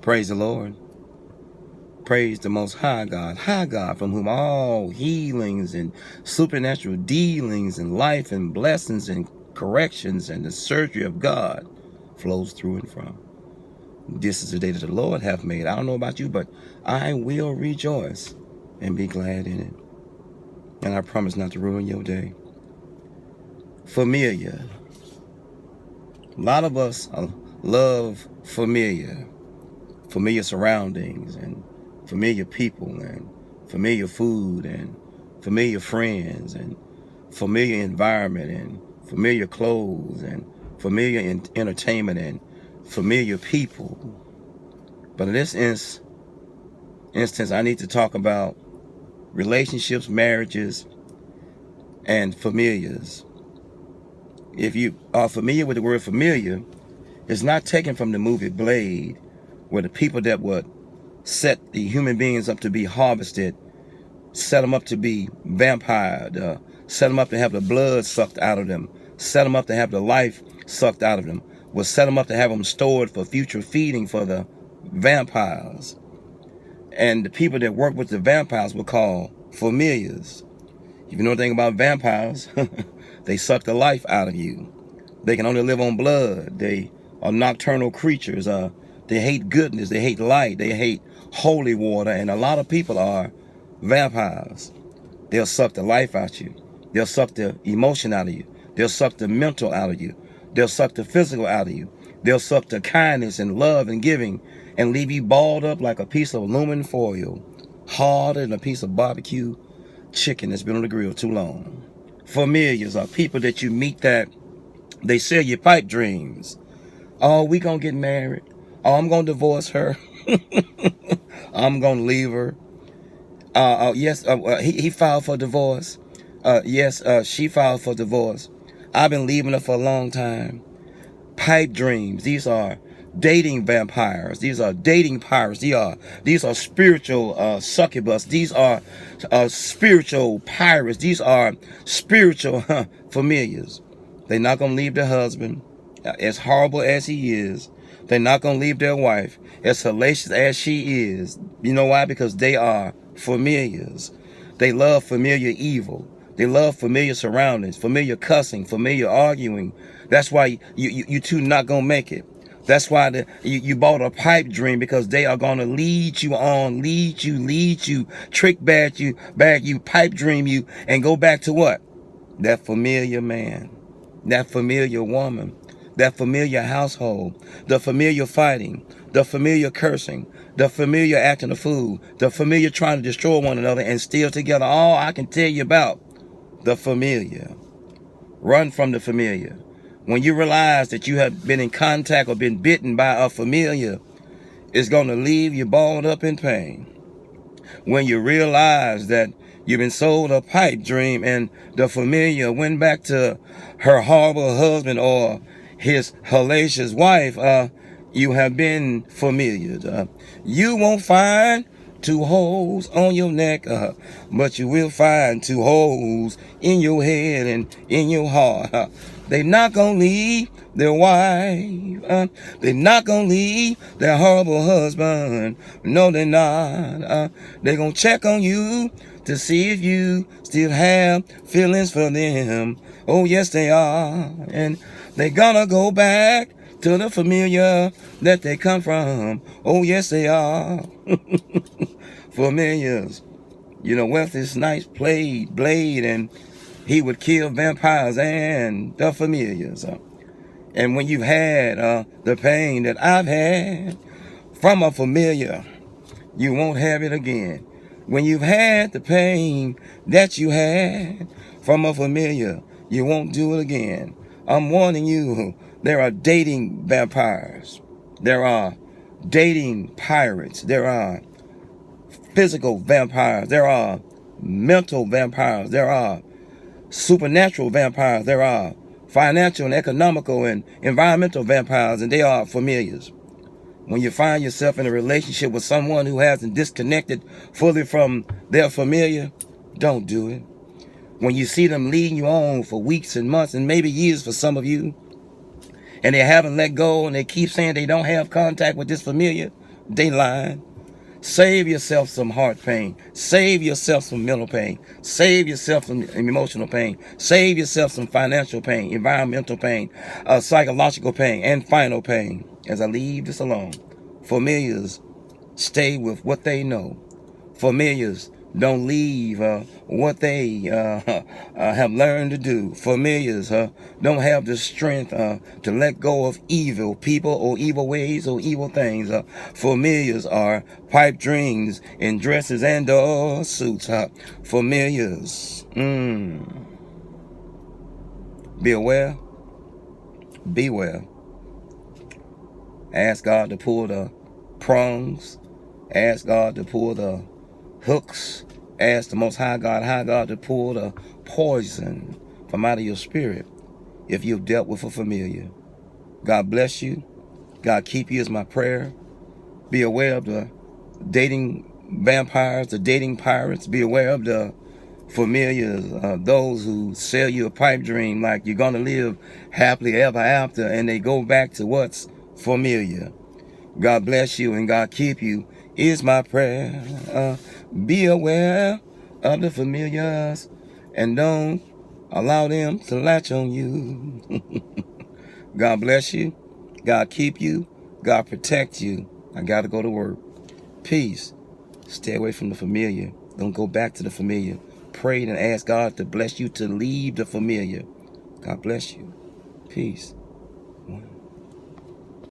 Praise the Lord. Praise the Most High God, from whom all healings and supernatural dealings and life and blessings and corrections and the surgery of God flows through and from. This is the day that the Lord hath made. I don't know about you, but I will rejoice and be glad in it. And I promise not to ruin your day. Familiar. A lot of us love familiar surroundings and familiar people and familiar food and familiar friends and familiar environment and familiar clothes and familiar entertainment and familiar people. But in this instance, I need to talk about relationships, marriages, and familiars. If you are familiar with the word familiar, it's not taken from the movie Blade, where the people that would set the human beings up to be harvested, set them up to be vampired, set them up to have the blood sucked out of them, set them up to have the life sucked out of them, would set them up to have them stored for future feeding for the vampires. And the people that work with the vampires were called familiars. If you know anything about vampires, they suck the life out of you. They can only live on blood. They are nocturnal creatures. They hate goodness. They hate light. They hate holy water. And a lot of people are vampires. They'll suck the life out of you. They'll suck the emotion out of you. They'll suck the mental out of you. They'll suck the physical out of you. They'll suck the kindness and love and giving and leave you balled up like a piece of aluminum foil, harder than a piece of barbecue chicken that's been on the grill too long. Familiars are people that you meet that they sell you pipe dreams. Oh, we gonna get married. Oh, I'm gonna divorce her. I'm gonna leave her. Yes, he filed for divorce. Yes, she filed for divorce. I've been leaving her for a long time. Pipe dreams. These are dating vampires. These are dating pirates. These are spiritual succubus. These are spiritual pirates. These are spiritual familiars. They're not gonna leave their husband, as horrible as he is. They're not gonna leave their wife, as hellacious as she is. You know why? Because they are familiars. They love familiar evil. They love familiar surroundings, familiar cussing, familiar arguing. That's why you two not gonna make it. That's why you bought a pipe dream, because they are gonna lead you on, lead you, trick bag you, pipe dream you, and go back to what? That familiar man, that familiar woman, that familiar household, the familiar fighting, the familiar cursing, the familiar acting a fool, the familiar trying to destroy one another and still together. All I can tell you about the familiar. Run from the familiar. When you realize that you have been in contact or been bitten by a familiar, it's going to leave you balled up in pain. When you realize that you've been sold a pipe dream and the familiar went back to her horrible husband or his hellacious wife, you have been familiar. You won't find two holes on your neck, but you will find two holes in your head and in your heart. They're not gonna leave their wife. They're not gonna leave their horrible husband. No, they're not. They're gonna check on you to see if you still have feelings for them. Oh, yes, they are. And they're gonna go back to the familiar that they come from. Oh, yes, they are. Familiars. You know, Wealthy Snipes played Blade, and he would kill vampires and the familiars. And when you've had the pain that I've had from a familiar, you won't have it again. When you've had the pain that you had from a familiar, you won't do it again. I'm warning you, there are dating vampires. There are dating pirates. There are physical vampires. There are mental vampires. There are supernatural vampires. There are financial and economical and environmental vampires, and they are familiars. When you find yourself in a relationship with someone who hasn't disconnected fully from their familiar, don't do it. When you see them leading you on for weeks and months and maybe years for some of you, and they haven't let go and they keep saying they don't have contact with this familiar, They lying. Save yourself some heart pain. Save yourself some mental pain. Save yourself some emotional pain. Save yourself some financial pain, environmental pain, psychological pain, and final pain. As I leave this alone, familiars stay with what they know. Familiars don't leave what they have learned to do. Familiars don't have the strength to let go of evil people or evil ways or evil things. Familiars are pipe dreams in dresses and suits. Familiars. Be aware. Beware. Ask God to pull the prongs. Ask God to pull the hooks. Ask the Most High God to pull the poison from out of your spirit if you've dealt with a familiar. God bless you. God keep you is my prayer. Be aware of the dating vampires, the dating pirates. Be aware of the familiars, those who sell you a pipe dream like you're going to live happily ever after, and they go back to what's familiar. God bless you and God keep you is my prayer. Be aware of the familiars and don't allow them to latch on you. God bless you. God keep you. God protect you. I got to go to work. Peace. Stay away from the familiar. Don't go back to the familiar. Pray and ask God to bless you to leave the familiar. God bless you. Peace.